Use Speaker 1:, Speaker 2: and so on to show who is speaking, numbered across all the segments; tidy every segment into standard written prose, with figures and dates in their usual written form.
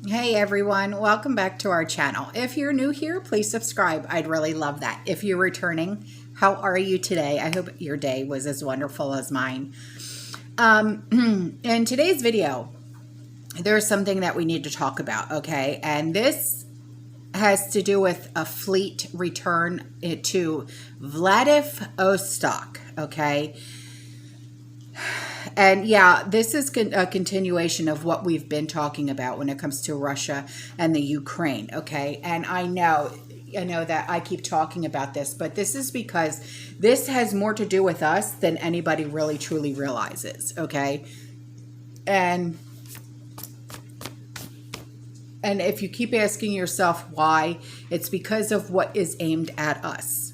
Speaker 1: Hey everyone, welcome back to our channel. If you're new here, please subscribe. I'd really love that. If you're returning, how are you today? I hope your day was as wonderful as mine. In today's video, there's something that we need to talk about, okay? And this has to do with a fleet return to Vladivostok, okay? And yeah, this is a continuation of what we've been talking about when it comes to Russia and the Ukraine, okay? And I know that I keep talking about this, but this is because this has more to do with us than anybody really truly realizes, okay? And if you keep asking yourself why, it's because of what is aimed at us.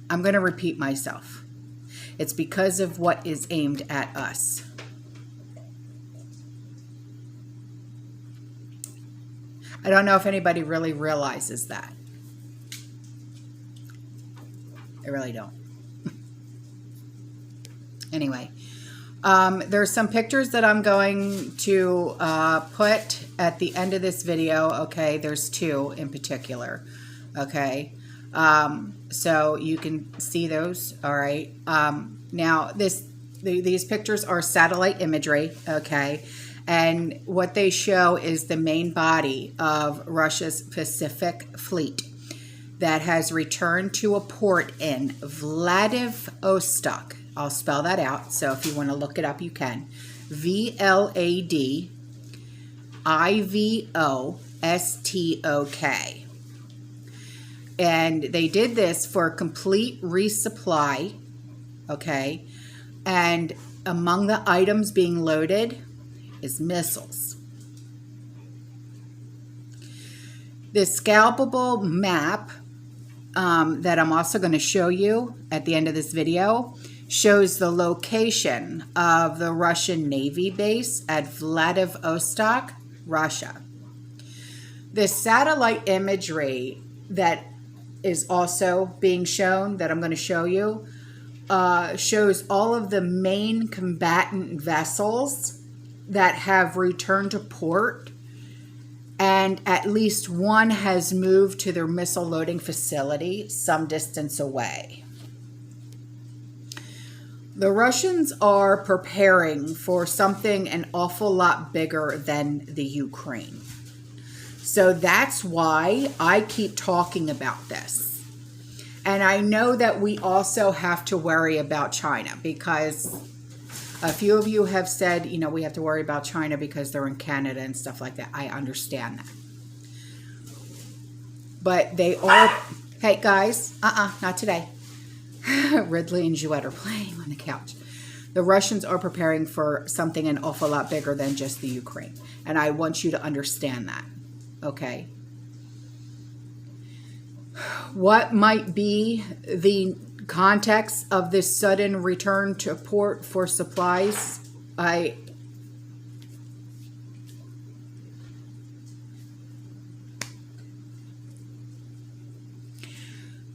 Speaker 1: I'm going to repeat myself. It's because of what is aimed at us. I don't know if anybody really realizes that. I really don't. Anyway, there's some pictures that I'm going to put at the end of this video. Okay, there's two in particular. Okay. So you can see those. All right. Now these pictures are satellite imagery. Okay. And what they show is the main body of Russia's Pacific Fleet that has returned to a port in Vladivostok. I'll spell that out. So if you want to look it up, you can. Vladivostok. And they did this for complete resupply, okay? And among the items being loaded is missiles. This scalpable map that I'm also going to show you at the end of this video shows the location of the Russian Navy base at Vladivostok, Russia. This satellite imagery that is also being shown, that I'm going to show you, shows all of the main combatant vessels that have returned to port, and at least one has moved to their missile loading facility some distance away. The Russians are preparing for something an awful lot bigger than the Ukraine. So that's why I keep talking about this. And I know that we also have to worry about China, because a few of you have said, you know, we have to worry about China because they're in Canada and stuff like that. I understand that. But they are, hey guys, not today. Ridley and Jouette are playing on the couch. The Russians are preparing for something an awful lot bigger than just the Ukraine. And I want you to understand that. Okay. What might be the context of this sudden return to port for supplies?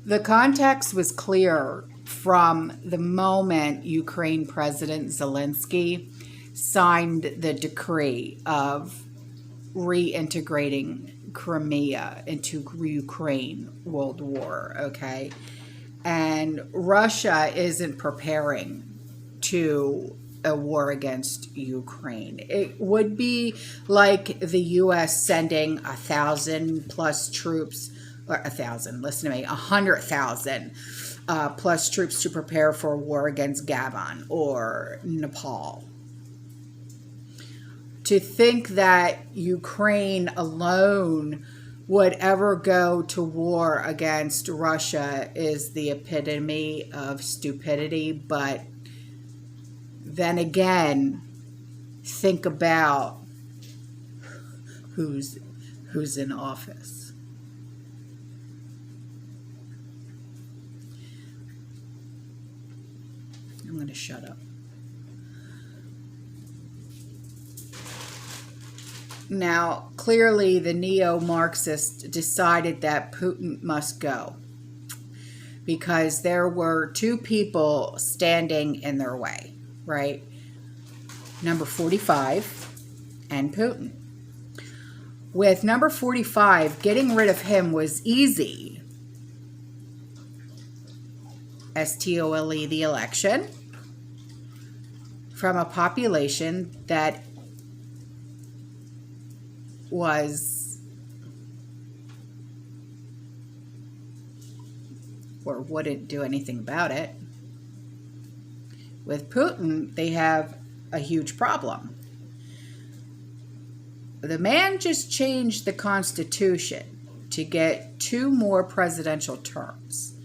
Speaker 1: The context was clear from the moment Ukraine President Zelensky signed the decree of reintegrating Crimea into Ukraine World War, okay? And Russia isn't preparing to a war against Ukraine. It would be like the U.S. sending 1,000 plus troops, or 1,000, listen to me, 100,000 plus troops to prepare for a war against Gabon or Nepal. To think that Ukraine alone would ever go to war against Russia is the epitome of stupidity. But then again, think about who's in office. I'm going to shut up. Now, clearly the neo-Marxists decided that Putin must go because there were two people standing in their way, right? Number 45
Speaker 2: and Putin. With number 45, getting rid of him was easy. STOLE, the election, from a population that was or wouldn't do anything about it. With Putin, they have a huge problem. The man just changed the Constitution to get 2 more presidential terms.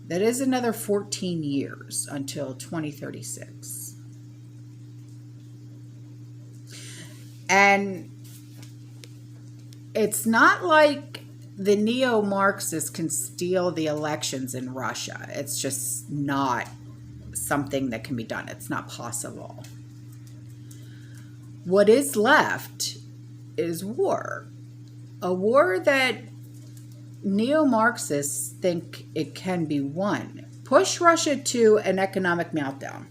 Speaker 2: That is another 14 years until 2036. And it's not like the neo-Marxists can steal the elections in Russia. It's just not something that can be done. It's not possible. What is left is war. A war that neo-Marxists think it can be won. Push Russia to an economic meltdown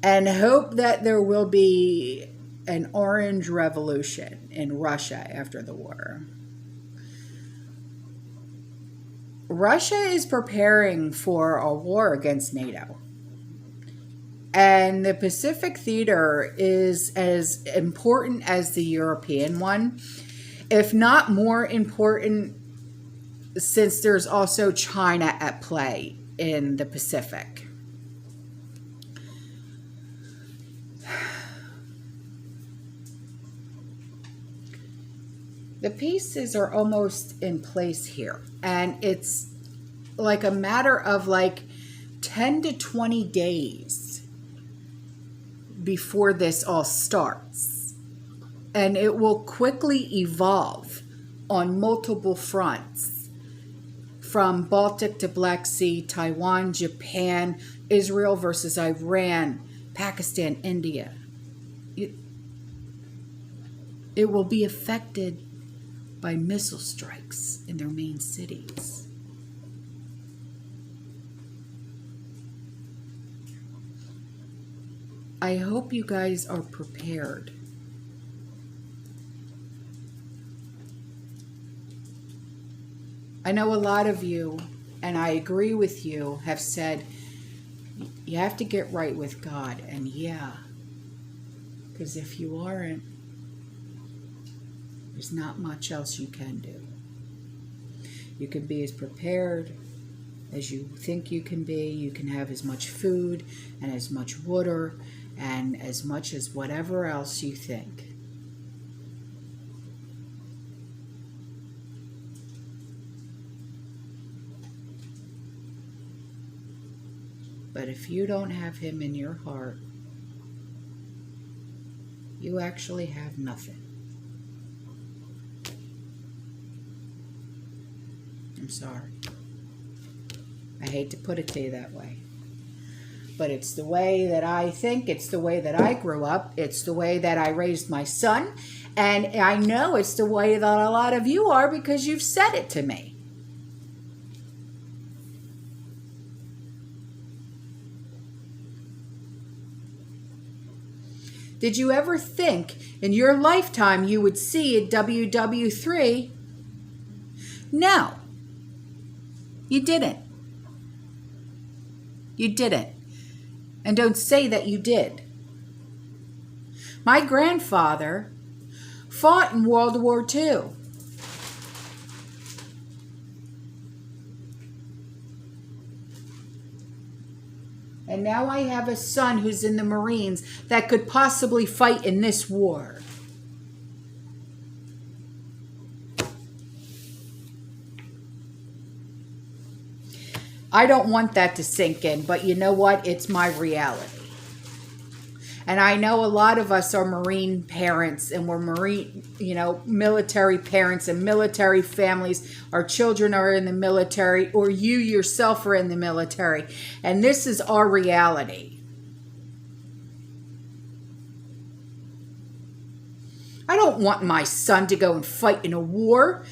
Speaker 2: and hope that there will be an orange revolution in Russia after the war. Russia is preparing for a war against NATO. And the Pacific theater is as important as the European one, if not more important, since there's also China at play in the Pacific. The pieces are almost in place here, and it's like a matter of like 10 to 20 days before this all starts. And it will quickly evolve on multiple fronts, from Baltic to Black Sea, Taiwan, Japan, Israel versus Iran, Pakistan, India. It will be affected by missile strikes in their main cities. I hope you guys are prepared. I know a lot of you, and I agree with you, have said you have to get right with God. And yeah, because if you aren't, there's not much else you can do. You can be as prepared as you think you can be. You can have as much food and as much water and as much as whatever else you think. But if you don't have him in your heart, you actually have nothing. I'm sorry. I hate to put it to you that way. But it's the way that I think. It's the way that I grew up. It's the way that I raised my son. And I know it's the way that a lot of you are because you've said it to me. Did you ever think in your lifetime you would see a WW3? No. You didn't. You didn't. And don't say that you did. My grandfather fought in World War II. And now I have a son who's in the Marines that could possibly fight in this war. I don't want that to sink in, but you know what? It's my reality. And I know a lot of us are Marine parents, and we're Marine, military parents and military families. Our children are in the military, or you yourself are in the military. And this is our reality. I don't want my son to go and fight in a war.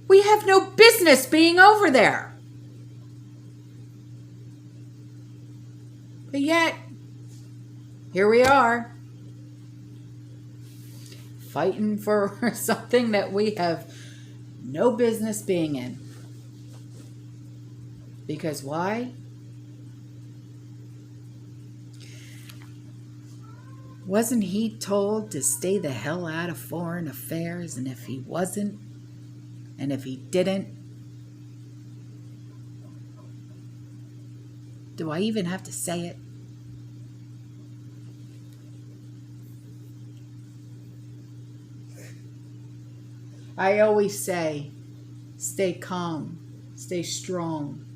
Speaker 2: We have no business being over there. But yet, here we are. fighting for something that we have no business being in. Because why? Wasn't he told to stay the hell out of foreign affairs? And if he wasn't, and if he didn't, do I even have to say it? I always say, stay calm, stay strong,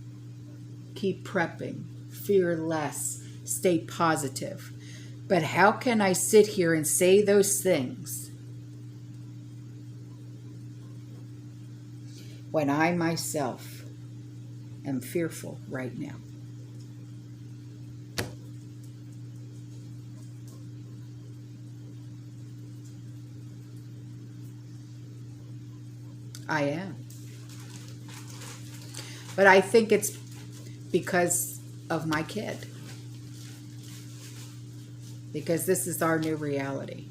Speaker 2: keep prepping, fear less, stay positive. But how can I sit here and say those things when I myself am fearful right now? I am. But I think it's because of my kid. Because this is our new reality.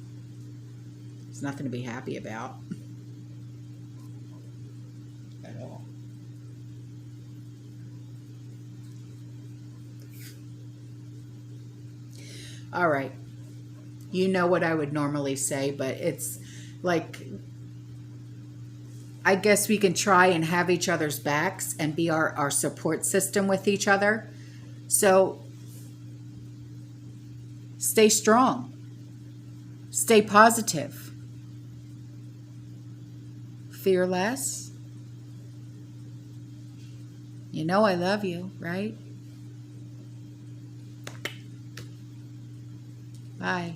Speaker 2: It's nothing to be happy about. At all. All right. You know what I would normally say, but it's like, I guess we can try and have each other's backs and be our support system with each other. So stay strong. Stay positive. Fear less. You know I love you, right? Bye.